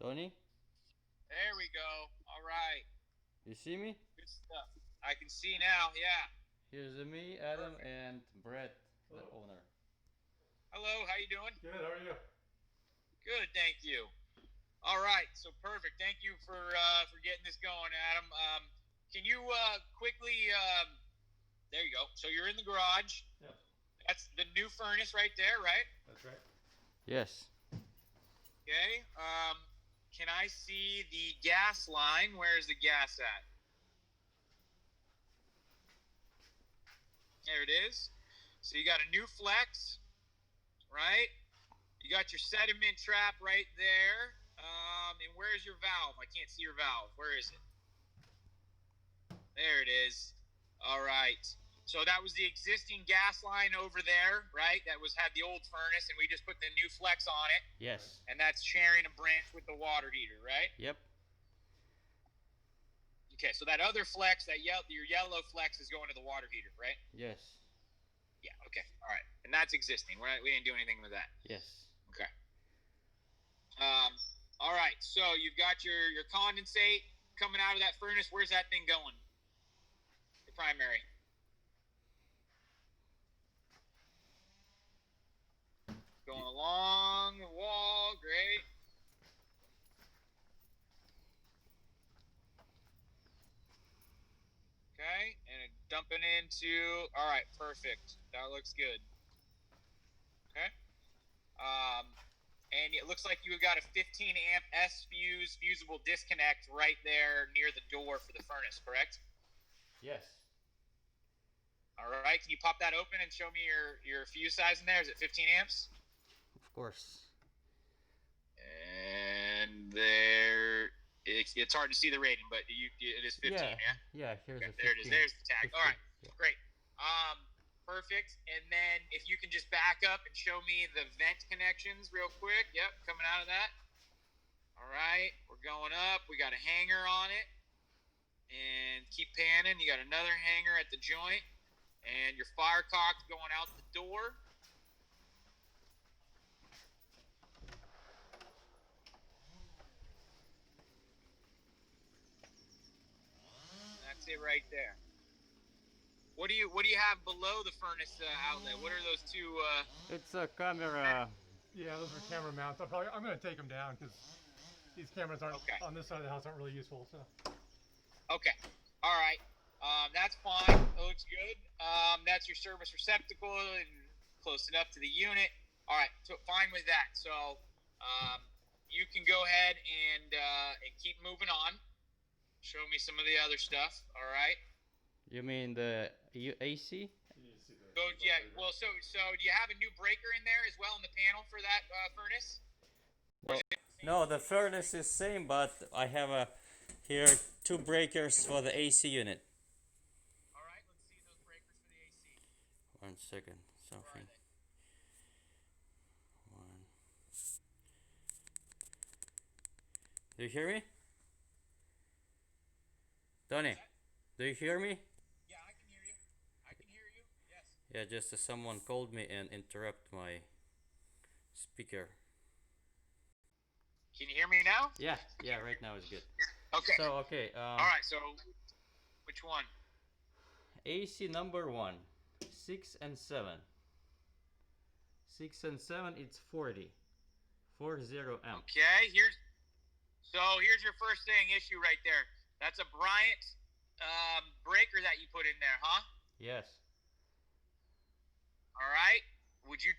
Tony, There we go. All right. you see me? Good stuff. I can see now. Yeah. Here's me, Adam, Perfect. and Brett, the Hello. owner. Hello. How you doing? Good, how are you? Good. Thank you. All right. So perfect. Thank you for getting this going, Adam. Can you quickly? There you go. So you're in the garage. Yep, That's the new furnace right there, right? that's right. Yes. Okay. Can I see the gas line? Where's the gas at? There it is. So you got a new flex, right? You got your sediment trap right there. And where's your valve? I can't see your valve. Where is it? There it is. All right. So that was the existing gas line over there, right? That had the old furnace, and we just put the new flex on it. Yes. And that's sharing a branch with the water heater, right? Yep. Okay. So that other flex, your yellow flex, is going to the water heater, right? Yes. Yeah. Okay. All right. And that's existing. We didn't do anything with that. Yes. Okay. All right. So you've got your condensate coming out of that furnace. Where's that thing going? The primary. Going along the wall. Great. Okay. And dumping into. All right. Perfect. That looks good. Okay. And it looks like you got a 15 amp S fuse fusible disconnect right there near the door for the furnace, correct? Yes. All right. Can you pop that open and show me your fuse size in there? Is it 15 amps? Of course. And there, it's hard to see the rating, but it is 15, yeah? Yeah, here's Okay, a 15. there it is. There's the tag. 15. All right. Yeah. Great. Perfect. And then if you can just back up and show me the vent connections real quick. Yep, coming out of that. All right. We're going up. We got a hanger on it. And keep panning. You got another hanger at the joint. And your fire cock's going out the door. That's it right there. What do you have below the furnace outlet? What are those two? It's a camera. Yeah, those are camera mounts. I'm going to take them down because these cameras aren't Okay. on this side of the house aren't really useful. So Okay. All right. That's fine. That looks good. That's your service receptacle and close enough to the unit. All right. So fine with that. So you can go ahead and keep moving on. Show me some of the other stuff. All right. You mean the AC? Go. Yeah. Well, so do you have a new breaker in there as well in the panel for that furnace? Well, no, the furnace is same, but I have here 2 breakers for the AC unit. All right. Let's see those breakers for the AC. 1 second, something. Where are they? One. Do you hear me? Tony, do you hear me? Yeah, I can hear you. I can hear you. Yes. Yeah, just someone called me and interrupt my speaker. Can you hear me now? Yeah, right now it's good. Okay. So, okay. All right. So, which one? AC number 1, 6 and 7. 6 and 7, it's 40 amp. Okay. Here's your first thing issue right there. That's a Bryant breaker that you put in there, huh? Yes. All right. Would you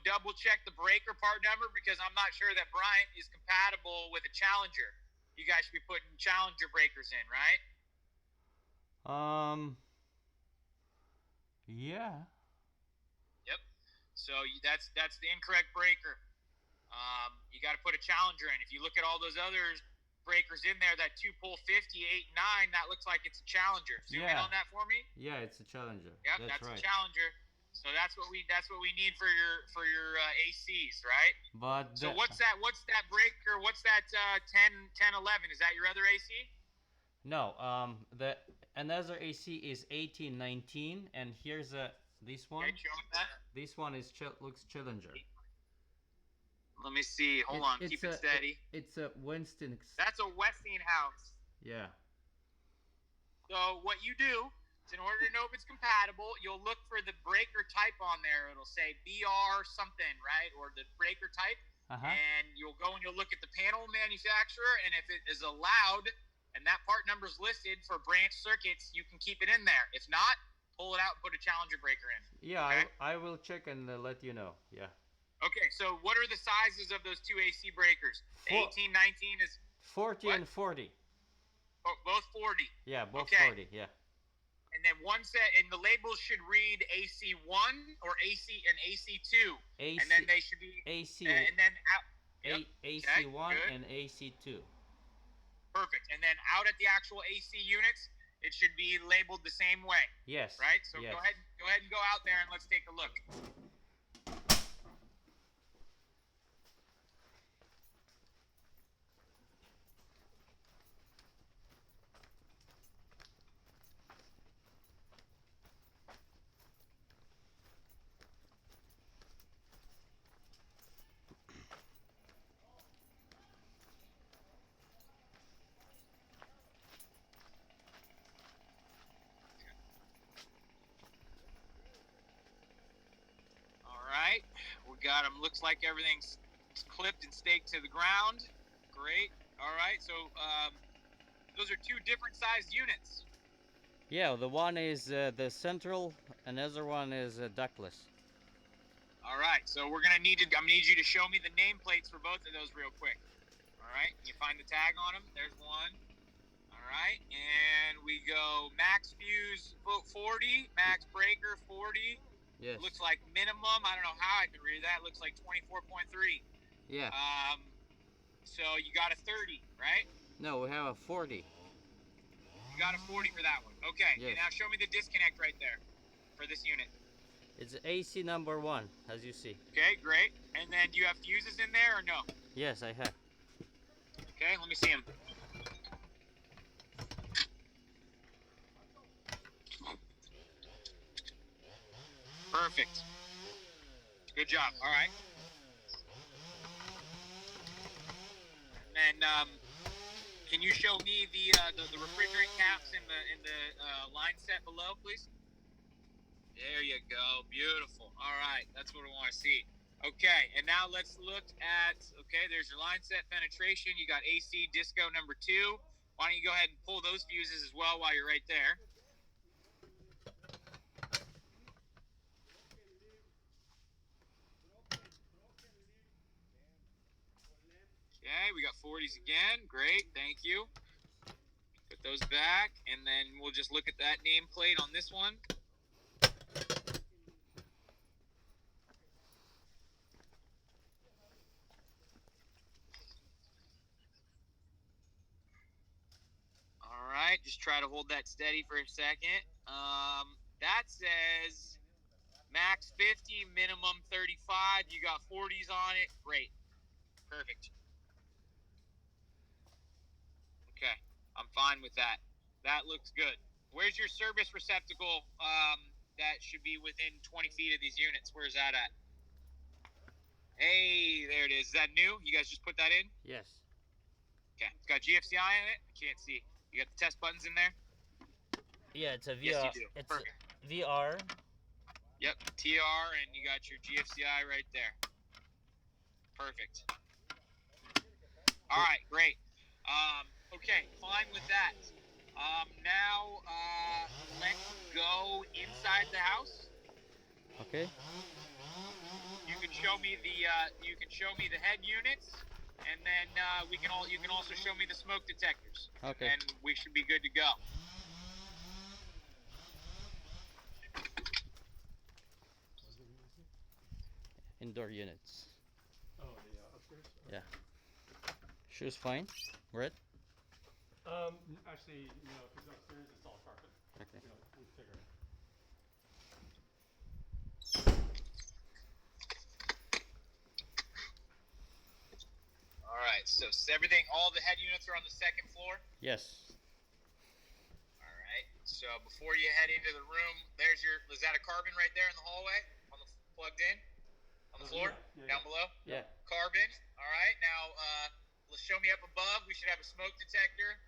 double check the breaker part number, because I'm not sure that Bryant is compatible with a Challenger. You guys should be putting Challenger breakers in, right? Yeah. Yep. So that's the incorrect breaker. You got to put a Challenger in. If you look at all those other breakers in there, that 2-pole 50, 8, 9, that looks like it's a Challenger. Zoom in on that for me. Yeah, it's a Challenger. Yep, that's right. a Challenger. So that's what we need for your ACs, right? But so what's that breaker? What's that 10 11? Is that your other AC? No, the another AC is 18 19, and here's this one. Okay, show me that. This one is looks Challenger. Let me see. Hold on. Keep it steady. It's a Winston. That's a Westinghouse. Yeah. So what you do is, in order to know if it's compatible, you'll look for the breaker type on there. It'll say BR something, right? Or the breaker type. And you'll go and you'll look at the panel manufacturer, and if it is allowed and that part number is listed for branch circuits, you can keep it in there. If not, pull it out and put a challenger breaker in. Yeah, okay? I will check and let you know. Yeah. Okay, so what are the sizes of those two AC breakers? The 18, 19 is 40 what? and 40. Oh, both 40. Yeah, both okay. 40. Yeah. And then one set, and the labels should read AC1 or AC2. AC, and then they should be AC. And then out. Yep. AC1 okay, and AC2. Perfect. And then out at the actual AC units, it should be labeled the same way. Yes. Right. So yes. go ahead and go out there and let's take a look. Got them. Looks like everything's clipped and staked to the ground. Great. All right. So those are two different sized units. Yeah, the one is the central, and the other one is ductless. All right. So we're gonna need you to show me the nameplates for both of those real quick. All right. You find the tag on them. There's one. All right. And we go max fuse 40, max breaker 40. Yes. Looks like minimum. I don't know how I can read that. Looks like 24.3. Yeah. So you got a 30, right? No, we have a 40. You got a 40 for that one. Okay. Yes. And now show me the disconnect right there for this unit. It's AC number 1, as you see. Okay, great. And then do you have fuses in there or no? Yes, I have. Okay, let me see them. Perfect. Good job. All right. And can you show me the refrigerant caps in the line set below, please? There you go. Beautiful. All right. That's what I want to see. Okay. And now let's look at, okay, there's your line set penetration. You got AC disco number 2. Why don't you go ahead and pull those fuses as well while you're right there? Okay, we got 40s again. Great, thank you. Put those back, and then we'll just look at that nameplate on this one. All right, just try to hold that steady for a second. That says max 50, minimum 35. You got 40s on it. Great. Perfect. Okay, I'm fine with that. That looks good. Where's your service receptacle that should be within 20 feet of these units? Where's that at? Hey, there it is. Is that new? You guys just put that in? Yes. Okay, it's got GFCI in it? I can't see. You got the test buttons in there? Yeah, it's a VR. Yes, you do. It's Perfect. a VR. Yep, TR, and you got your GFCI right there. Perfect. All right, great. Okay, fine with that. Now, let's go inside the house. Okay. You can show me the head units, and then you can also show me the smoke detectors. Okay. And we should be good to go. Indoor units. Oh, the upstairs? Yeah. Shoes fine, right? Actually, no, because upstairs it's all carpet. Okay. You know, we figure it. All right, so all the head units are on the second floor. Yes. All right, so before you head into the room, is that a carbon right there in the hallway, plugged in? On the floor? Yeah. Down below? Yeah. Carbon. All right. Now, let's show me up above. We should have a smoke detector.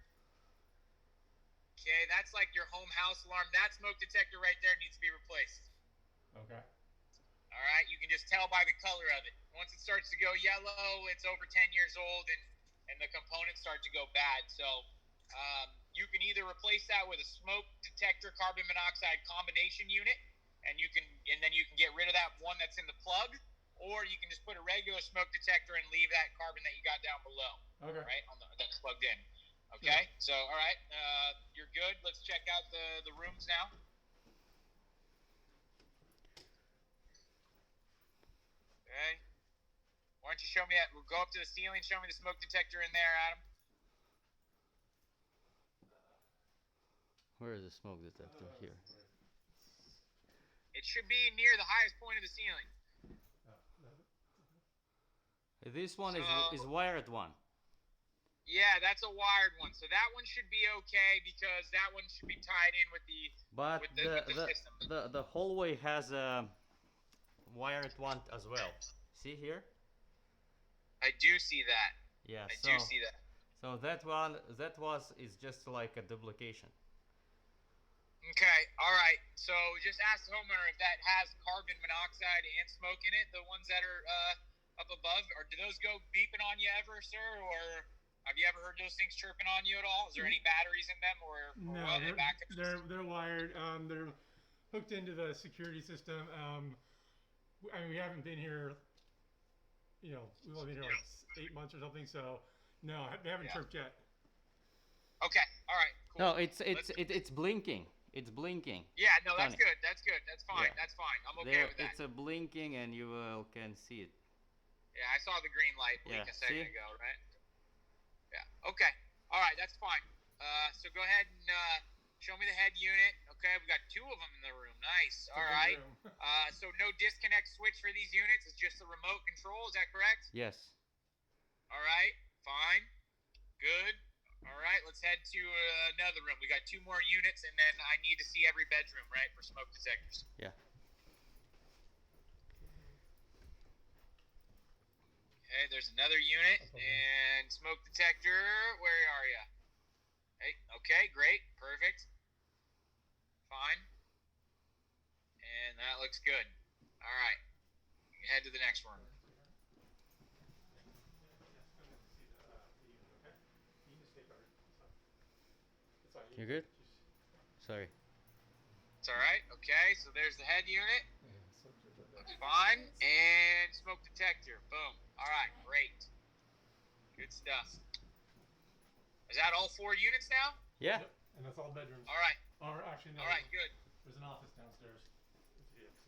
Okay, that's like your home house alarm. That smoke detector right there needs to be replaced. Okay. All right, you can just tell by the color of it. Once it starts to go yellow, it's over 10 years old, and the components start to go bad. So you can either replace that with a smoke detector carbon monoxide combination unit, and then you can get rid of that one that's in the plug, or you can just put a regular smoke detector and leave that carbon that you got down below. Okay. Right, that's plugged in. Okay, so all right, you're good. Let's check out the rooms now. Okay. Why don't you show me that? We'll go up to the ceiling. Show me the smoke detector in there, Adam. Where is the smoke detector? Here. It should be near the highest point of the ceiling. This one is wired one. Yeah, that's a wired one. So that one should be okay because that one should be tied in with the But with the system. the hallway has a wired one as well. See here? I do see that. Yeah. I do see that. So is just like a duplication. Okay, all right. So just ask the homeowner if that has carbon monoxide and smoke in it. The ones that are up above, or do those go beeping on you ever, sir? Or have you ever heard those things chirping on you at all? Is there any batteries in them, or No, they're wired. They're hooked into the security system. I mean, we haven't been here. You know, we've only been here like 8 months or something. So no, they haven't chirped yet. Okay, all right, cool. No, it's blinking. It's blinking. Yeah, no, that's good. That's good. That's fine. Yeah. That's fine. I'm okay with that. It's a blinking, and you can see it. Yeah, I saw the green light blink a second see? ago, right? Yeah. Okay. All right, that's fine. So go ahead and show me the head unit. Okay, we got 2 of them in the room. Nice. All right. So no disconnect switch for these units. It's just the remote control. Is that correct? Yes. All right. Fine. Good. All right. Let's head to another room. We got 2 more units, and then I need to see every bedroom, right, for smoke detectors. Yeah. Okay, there's another unit and smoke detector. Where are you? Hey, okay, great, perfect, fine, and that looks good. All right, head to the next one. You good? Sorry. It's all right. Okay, so there's the head unit. Looks fine, and smoke detector. Boom. All right, great. Good stuff. Is that all 4 units now? Yeah. Yep. And that's all bedrooms. All right. Or actually, no. All right, good. There's an office downstairs.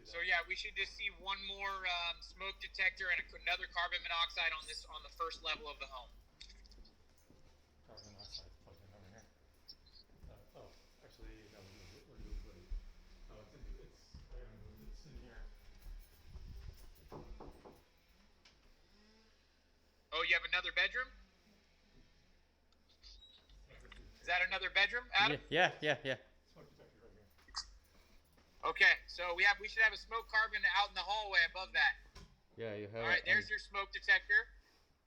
So yeah, we should just see one more smoke detector and another carbon monoxide on the first level of the home. Carbon monoxide plugged in over here. Actually, no. Oh, it's in here. Oh, you have another bedroom? Is that another bedroom, Adam? Yeah. Smoke detector right here. Okay, so we should have a smoke carbon out in the hallway above that. Yeah, you have. All right, there's your smoke detector.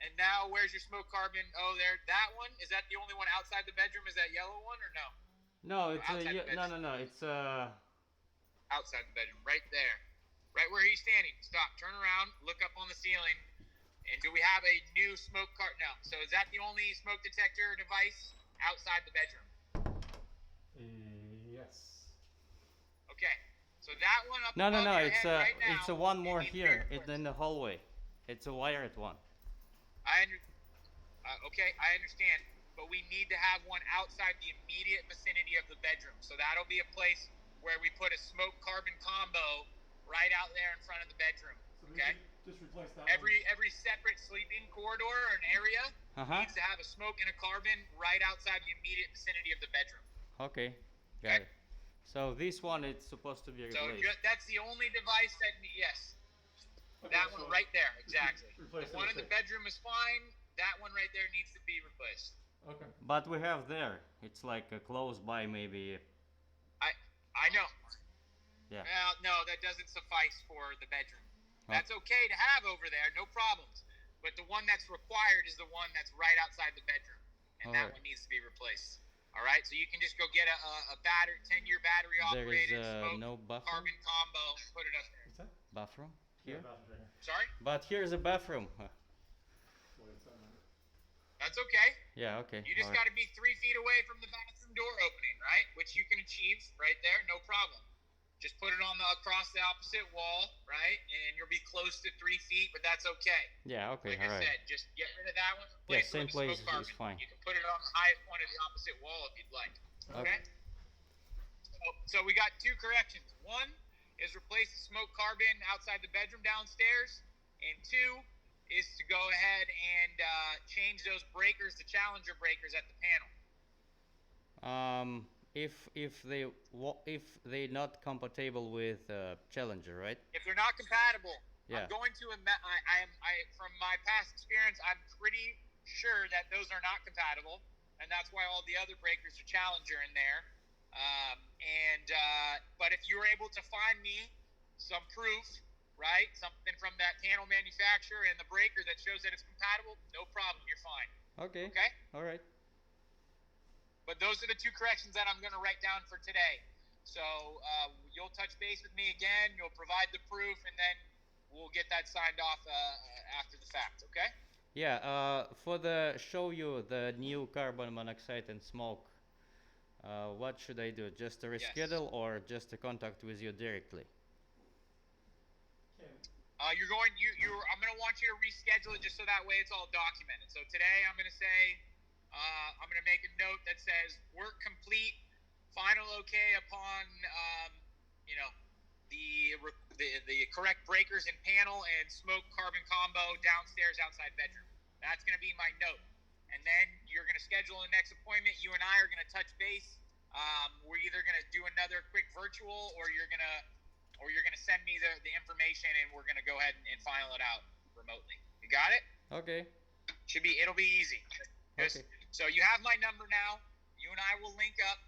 And now, where's your smoke carbon? Oh, there, that one. Is that the only one outside the bedroom? Is that yellow one or no? No, it's no. It's outside the bedroom, right there, right where he's standing. Stop. Turn around. Look up on the ceiling. And do we have a new smoke cart? No. So is that the only smoke detector device outside the bedroom? Yes. Okay. So that one up no. above your It's head right now, it's a one more it needs to be here. replaced. It's in the hallway. It's a wired one. Okay, I understand. But we need to have one outside the immediate vicinity of the bedroom. So that'll be a place where we put a smoke carbon combo right out there in front of the bedroom. So we Okay? just replace that Every separate sleeping corridor or an area needs to have a smoke and a carbon right outside the immediate vicinity of the bedroom. Okay, got it. So this one is supposed to be So replaced. that's the only device that yes. Okay, That one so right there, exactly. replace The one in the bedroom is fine. That one right there needs to be replaced. Okay. But we have there. It's like close by, maybe. I know. Yeah. Well, no, that doesn't suffice for the bedroom. That's okay to have over there, no problems. But the one that's required is the one that's right outside the bedroom, and that one needs to be replaced. All right, so you can just go get a battery, 10-year battery operated smoke no bathroom? carbon combo, put it up there. What's that? Bathroom here? Yeah, bathroom's right here. Sorry? But here's a bathroom. Wait, it's on there. That's okay. Yeah, okay. You just got to be 3 feet away from the bathroom door opening, right? Which you can achieve right there, no problem. Just put it on across the opposite wall, right? And you'll be close to 3 feet, but that's okay. Yeah, okay, Like I said, just get rid of that one. Yeah, same place is fine. You can put it on the highest point of the opposite wall if you'd like. Okay? So we got 2 corrections. 1 is replace the smoke carbon outside the bedroom downstairs, and 2 is to go ahead and change those breakers, the Challenger breakers at the panel. If they not compatible with Challenger, right? If they're not compatible, Yeah. I'm going to from my past experience, I'm pretty sure that those are not compatible, and that's why all the other breakers are Challenger in there. But if you're able to find me some proof, right, something from that panel manufacturer and the breaker that shows that it's compatible, no problem, you're fine. Okay. Okay? All right. But those are the 2 corrections that I'm going to write down for today. So you'll touch base with me again, you'll provide the proof, and then we'll get that signed off after the fact, okay? Yeah, for the show you the new carbon monoxide and smoke, what should I do? Just to reschedule or just to contact with you directly? I'm going to want you to reschedule it just so that way it's all documented. So today I'm going to say, I'm going to make a note that says work complete, final okay upon, the correct breakers and panel and smoke carbon combo downstairs outside bedroom. That's going to be my note. And then you're going to schedule the next appointment. You and I are going to touch base. We're either going to do another quick virtual, or you're going to send me the information, and we're going to go ahead and file it out remotely. You got it? Okay. It'll be easy. Okay. So you have my number now. You and I will link up.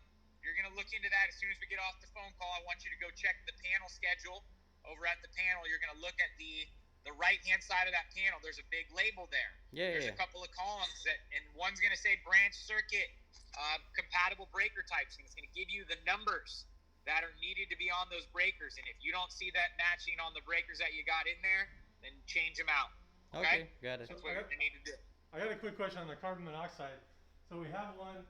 You're going to look into that as soon as we get off the phone call. I want you to go check the panel schedule. Over at the panel, you're going to look at the right-hand side of that panel. There's a big label there. There's a couple of columns, and one's going to say branch circuit compatible breaker types, and it's going to give you the numbers that are needed to be on those breakers. And if you don't see that matching on the breakers that you got in there, then change them out. Okay, got it. That's what you need to do. I got a quick question on the carbon monoxide. So we have one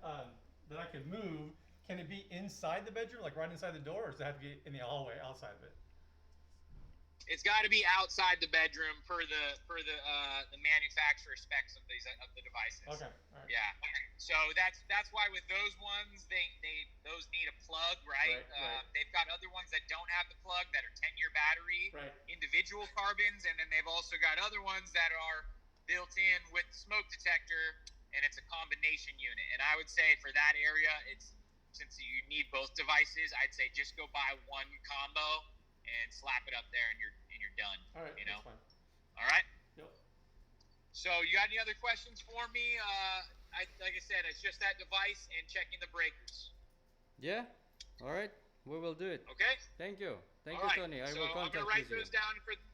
that I can move. Can it be inside the bedroom, like right inside the door, or does it have to be in the hallway outside of it? It's got to be outside the bedroom per the manufacturer specs of the devices. Okay. All right. Yeah. So that's why with those ones those need a plug, right? Right. They've got other ones that don't have the plug that are 10-year battery, individual carbons, and then they've also got other ones that are built in with the smoke detector, and it's a combination unit. And I would say for that area, since you need both devices, I'd say just go buy one combo and slap it up there, and you're done. All right. You know. That's fine. All right. Yep. So you got any other questions for me? Like I said, it's just that device and checking the breakers. Yeah. All right. We will do it. Okay. Thank you. Thank All you, right. Tony. I So will I'm contact gonna write with you.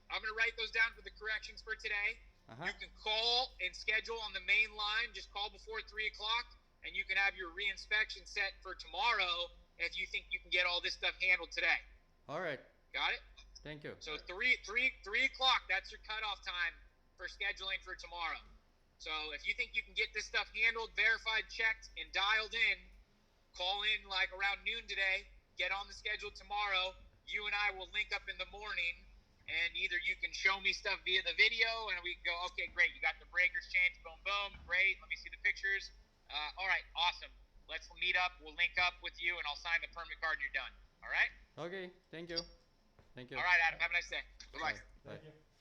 I'm gonna write those down for the corrections for today. You can call and schedule on the main line. Just call before 3 o'clock, and you can have your reinspection set for tomorrow if you think you can get all this stuff handled today. All right. Got it? Thank you. So 3 o'clock, that's your cutoff time for scheduling for tomorrow. So if you think you can get this stuff handled, verified, checked, and dialed in, call in like around noon today, get on the schedule tomorrow. You and I will link up in the morning, and either you can show me stuff via the video, and we can go, okay, great, you got the breakers changed, boom, boom, great, let me see the pictures. All right, awesome. Let's meet up, we'll link up with you, and I'll sign the permit card, and you're done. All right? Okay. Thank you. Thank you. All right, Adam, have a nice day. Bye-bye. Bye. Thank you.